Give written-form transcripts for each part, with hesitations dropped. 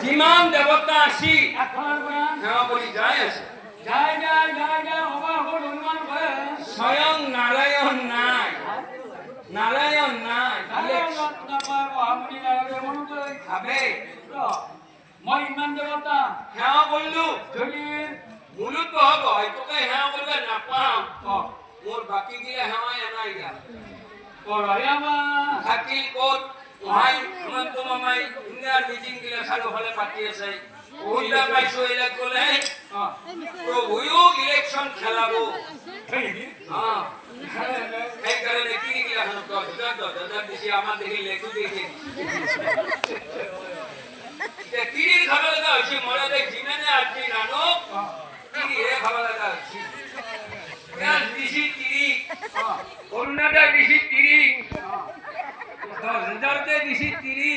যিমান দেৱতা আছি সেৱা কৰি যাই আছে স্বয়ং নাৰায়ণ নাই নাৰায়ণ নাই ভাবে মই ইমান দেৱতা সেৱা কৰিলো মূলত হব এইটোকে সেৱা কৰিলে নাপাম মোৰ বাকী গিলা সেৱাই নাই থাকিল ক'ত মাই হিমন্ত মামাই ধুনীয়াৰ মিটিং গিলা চাৰিওফালে পাতি আছে বহুতটা পাইছো এইবিলাক ক'লে প্ৰভুও ইলেকশ্যন খেলাব সেইকাৰণে কিনি গিলা দিছে আমাৰ দেখি লেখু দিছে কিনিৰ খাব লগা হৈছে মনে দেখ যিমানে আজি নানক কিনিহে খাব লগা হৈছে দিছি তিৰি অৰুণাদা দিছি তিৰি 10,000 কে দিছি তিৰি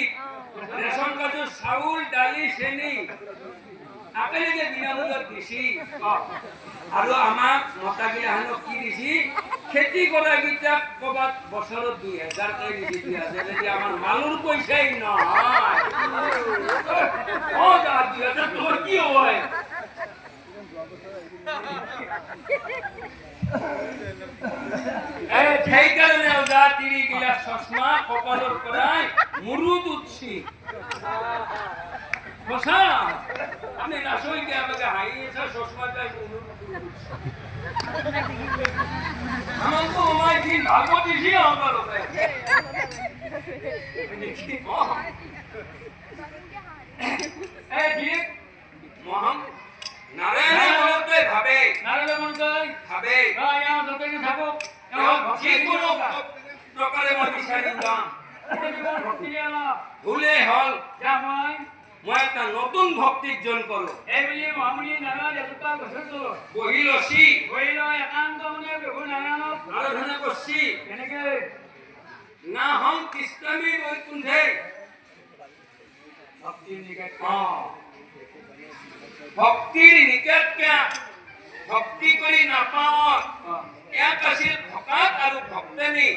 ৰেশন কাৰ্ডেৰ চাউল ডালি চেনি আপেলকে বিনামূল্যত দিছি আৰু আমাক মতাগিলা হানক কি দিছি খেতি কৰা গিটা কবাত বছৰত 2,000 কে দিছি 2,000 যদি আমাৰ মালুৰ পইচাই নহয় ও দা 2,000 তোৰ কি হয় সেইকাৰণে ওজা তিৰি গিলা চশমা কপালৰ পৰাই মুৰুত উঠছি বসা আপনি নাচই কে আমাকে হাইয়েছা চশমাটা আমাকে ওমাই দিন ভাগো দিছি আমার লোকে এই ঠিক মহাম নারায়ণ মনতে ভাবে নারায়ণ মনতে ভাবে আয়া যতই থাকো যে কোনো প্রকারে মই বিচাৰি যাম ভুলে হল মই এটা নতুন ভক্তিক জন কৰো এইবুলি মামুনি নাৰায়ণ এজোপা গছৰ তলত বহি লছি একান্ত মনে প্ৰভু নাৰায়ণক আৰাধনা কৰছি কেনেকে না হম কৃষ্ণমী বৈকুণ্ঠে ভক্তিৰ নিকেত ভক্তি কৰি নাপাওঁ এক আছিল ভকত আৰু ভক্তনী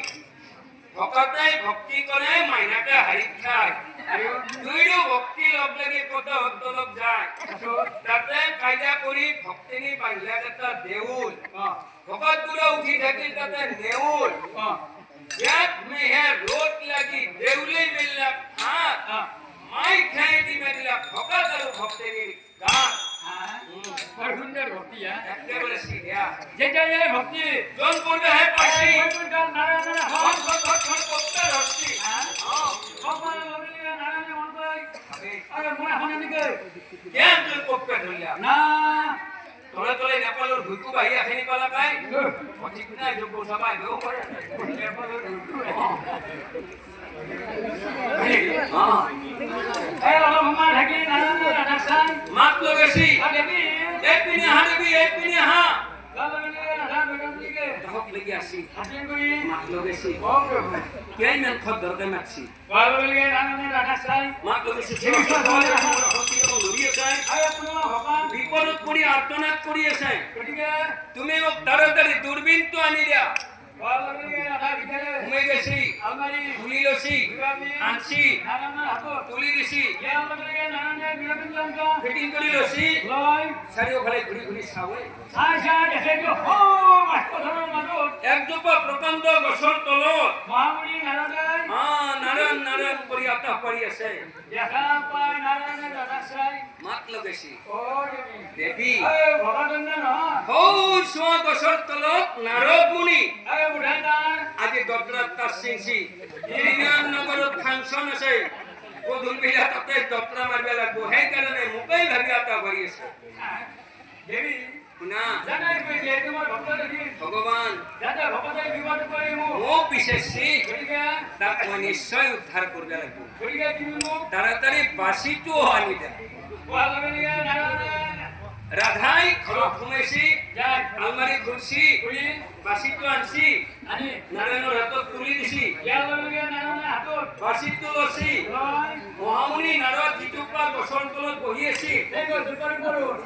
ভকতাই ভক্তি কৰে মাইনাকে হাৰি খায় দুইৰো ভক্তি লগ লাগি কত তলক যায় তাতে কায়দা কৰি ভক্তিনী বান্ধিলে এটা দেউল ভকত দুৰা উঠি থাকিল তাতে নেউল ইয়াত মেহে ৰ'দ লাগি দেউলে মিলিলে ভাত মাই খাই দি মেলিলে ভকত আৰু ভক্তিনীৰ গাত সুন্দর ভক্তি একেবারে সিধা যেটা এই ভক্তি জন করবে হে পাশি নারায়ণ হন ভক্ত করতে রক্তি ভগবান বলিলে নারায়ণ মন কই আরে মনে হনে নিকে কেন তুই করতে ধরিয়া না তোলে তোলে নেপালের ভুকু বাহি আখেনি কলা পাই ঠিক না যোগ সবাই গো করে নেপালের ভুকু এই হলো মামা ঢাকি নারায়ণ রাধাসাই মাত লগেছি দেবী এক পিনে হা দেবী এক পিনে হা গালনে রাধা বেগম দিকে ধক লাগি আসি হাসিন করি মাত লগেছি ও প্রভু কেই মেল খদ দরকার মাছি গালনে রাধাসাই মাত লগেছি ঠিক আছে হতি এবং লড়ি আছে আয় আপনি ভগবান বিপরত পড়ি আর্তনাদ করি আছে গটিকে তুমি ও তাড়াতাড়ি দূরবীন তো আনি দিয়া ঘুমে গেছি তুলি লছি আনছি তুলি দিছি ফিটিং কৰি লছি চাৰিওফালে ঘূৰি ঘূৰি চাৱে একজোপা প্ৰকাণ্ড গছৰ তলত নাৰায়ণ নাৰায়ণ কৰি আতাহ পাৰি আছে মাত লগাইছি দেৱী চোৱা গছৰ তলত নাৰদ মুনি আজি দত্তৰাত তাচিংছি নগৰত ফাংচন আছে গধূল বেলা তাতে দত্তৰা মাৰিব লাগিব সেইকাৰণে মোকেই ভাবি আতা কৰি আছে শুনা ভগৱান মোক বিচাৰিছি তাক মই নিশ্চয় উদ্ধাৰ কৰিব লাগিব তাড়াতাড়ি বাঁচিটো আনি দে ৰাধাই ঘৰত সোমাইছি আলমাৰি খুলছি বাঁচিটো আনছি নাৰায়ণৰ হাতত তুলি দিছি বাঁচিটো লছি মহামুনি নাৰদ যিটোপা গছৰ তলত বহি আছে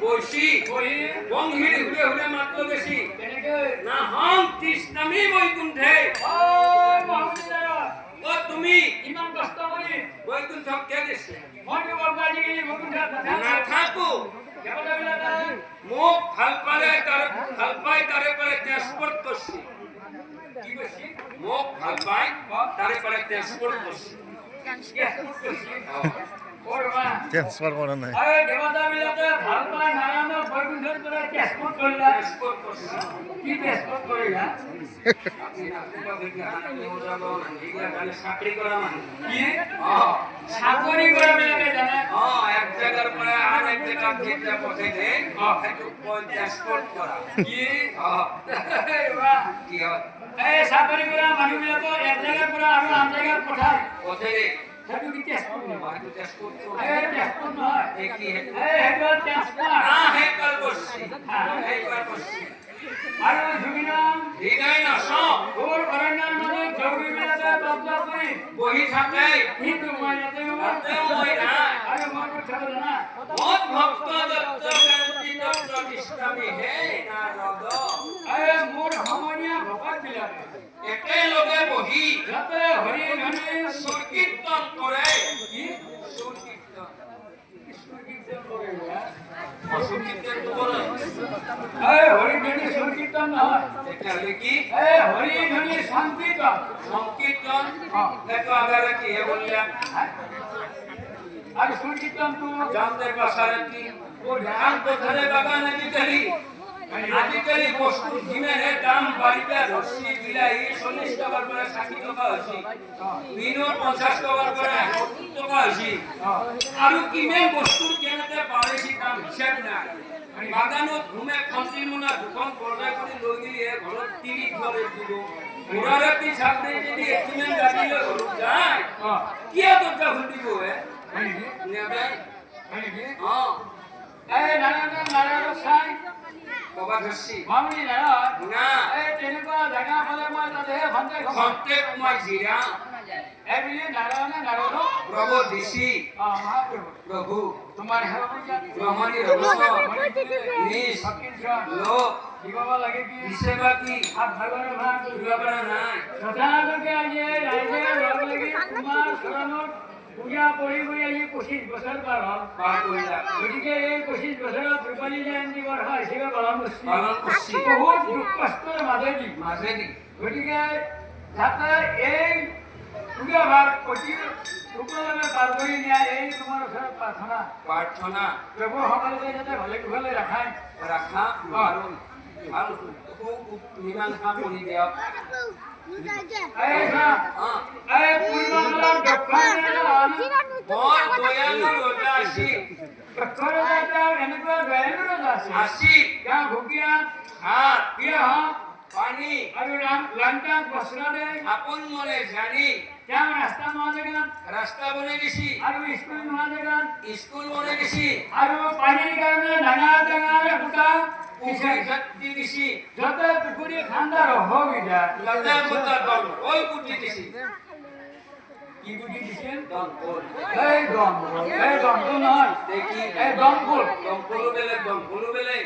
বহিছি বংশীৰ হুৰে হুৰে মাত লগাইছি না হম কৃষ্ণমী বৈকুণ্ঠে তুমি ইমান কষ্ট কৰি বৈকুণ্ঠক কে দিছে মই কেৱল ট্ৰান্সপোৰ্ট কৰছি ট্ৰান্সফাৰ কৰা নাই এই দেবতা বিলাকে ভাল পায় নাৰায়ণক বৈকুণ্ঠৰ পৰা ট্ৰান্সপোৰ্ট কৰিলা ট্ৰান্সপোৰ্ট কৰছি কি ট্ৰান্সপোৰ্ট কৰিলা চাকৰি কৰা মানে কি চাকৰি কৰা বিলাকে জানে এক জায়গার পরে আর এক জায়গা যেটা পৌঁছাইতে একটু ট্রান্সপোর্ট করা কি কি বাহ। হয় এই চাকৰি কৰা মানুহবিলাকক এক জেগাৰ পৰা আৰু আন জেগাত পঠায় পৌঁছাইলে সেইটো কি ট্ৰান্সপোৰ্ট নহয় একটু ট্ৰান্সপোৰ্ট এই ট্ৰান্সপোৰ্ট নহয় কি এই সেইটো ট্ৰান্সপোৰ্ট হেকাৰ কৰছি হেকাৰ কৰছি আৰু জুবিনাম হৃদয় না সব ঘোৰ অৰণ্যৰ মাজত জৌগীবিলাকে কব্জা কৰি বহি থাকে কিন্তু মই ইয়াতে তাতেও মই নাই আৰু মই কথা জানা মত ভক্ত দত্ত শান্তি দত্ত ইসলামী হে নারদ এই মোৰ সমনীয়া ভকতবিলাকে একেলগে বহি যাতে হৰি ধনী সুৰ কীৰ্তন কৰে কি সুৰ কীৰ্তন কৃষ্ণ কীৰ্তন কৰে সুৰ কীৰ্তন তো বলে এই হৰি ধনী সুৰ কীৰ্তন নহয় এটা হলে কি এই হৰি ধনী সংকীৰ্তন সংকীৰ্তন দেখো আগে কি বললাম আৰু সুৰ কীৰ্তনটো জানতে পাশারে কি ধান কোথায় বাগান আজিকালি বস্তু জিমের দাম বাড়িতে রসি বিলাহী 40 টাকার করে 60 টাকা হয়েছে বিনোর 50 টাকার করে 70 টাকা হয়েছে আৰু কিমান বস্তুৰ কেনেকে বাঢ়িছে দাম হিচাপ নাই বাগানত ঘুমে খন্তি মোনা দুখন বৰ্ডাৰ কৰি লৈ গিয়ে ঘৰত 30 ঘৰে দিব ঘোৰাৰাতি চাকৰি যদি কিমান গাড়ী লৈ ঘৰত যায় কিয় দৰজা খুলিব হে হয় নেকি নেবে হয় নেকি অ এই নাৰায়ণ চাই কবা ধৰছি মামনি নাৰায়ণ না এই তেনেকুৱা জেগা পালে মই তাতেহে ভণ্টি খবৰ খন্তেক মই জিৰা এই বুলি নাৰায়ণে নাৰদক প্ৰভু দিছি মহাপ্ৰভু প্ৰভু তোমাৰ সেৱা পূজা ব্ৰহ্মণী ৰঘুশ্বৰ নিজ সকিংচন লোক দিব লাগে কি দিছে বা কি হাত ভাগৰ ভাগ দিব পৰা নাই যথাযথকে আজি ৰাইজে লগ লাগি তোমাৰ চৰণত পূজা কৰি কৰি আজি 25 বছৰ পাৰ হ'ল পাৰ কৰিলা গতিকে এই 25 বছৰত ৰূপালী জয়ন্তী বৰ্ষ হিচাপে পালন কৰিছে পালন কৰিছি বহুত দুখ কষ্টৰ মাজেদি মাজেদি গতিকে যাতে এই পূজা ভাগ অতি সুকলমে পাৰ কৰি নিয়া এই তোমাৰ ওচৰত প্ৰাৰ্থনা প্ৰাৰ্থনা প্ৰভু সকলোকে যাতে ভালে কুশলে ৰাখায় ৰাখা আৰু ভাল মীমাংসা কৰি দিয়ক এই চা অ এই পূৰ্ণকালৰ দক্ষিণ মই দয়ালু ৰজা আছি এনেকুৱা দয়ালু ৰজা আছে আছি তেওঁ ভুকীয়া হাত প্ৰিয় হওক পানী আৰু লাংটাক বস্ত্ৰ দেয় আপোন মনে জানি তেওঁ ৰাস্তা নোহোৱা জেগাত ৰাস্তা বনাই দিছি আৰু স্কুল নোহোৱা জেগাত স্কুল বনাই দিছি আৰু পানীৰ কাৰণে ডাঙৰ ডাঙৰ ফুটা পুখুৰী খাটি দিছি যাতে পুখুৰী খান্দাৰ অসুবিধা লতা মতা দল ওই পুটি দিছি কি বুদ্ধি দিছিল দমকল এই দমকল নহয় দেখি এই দমকল দমকলো বেলেগ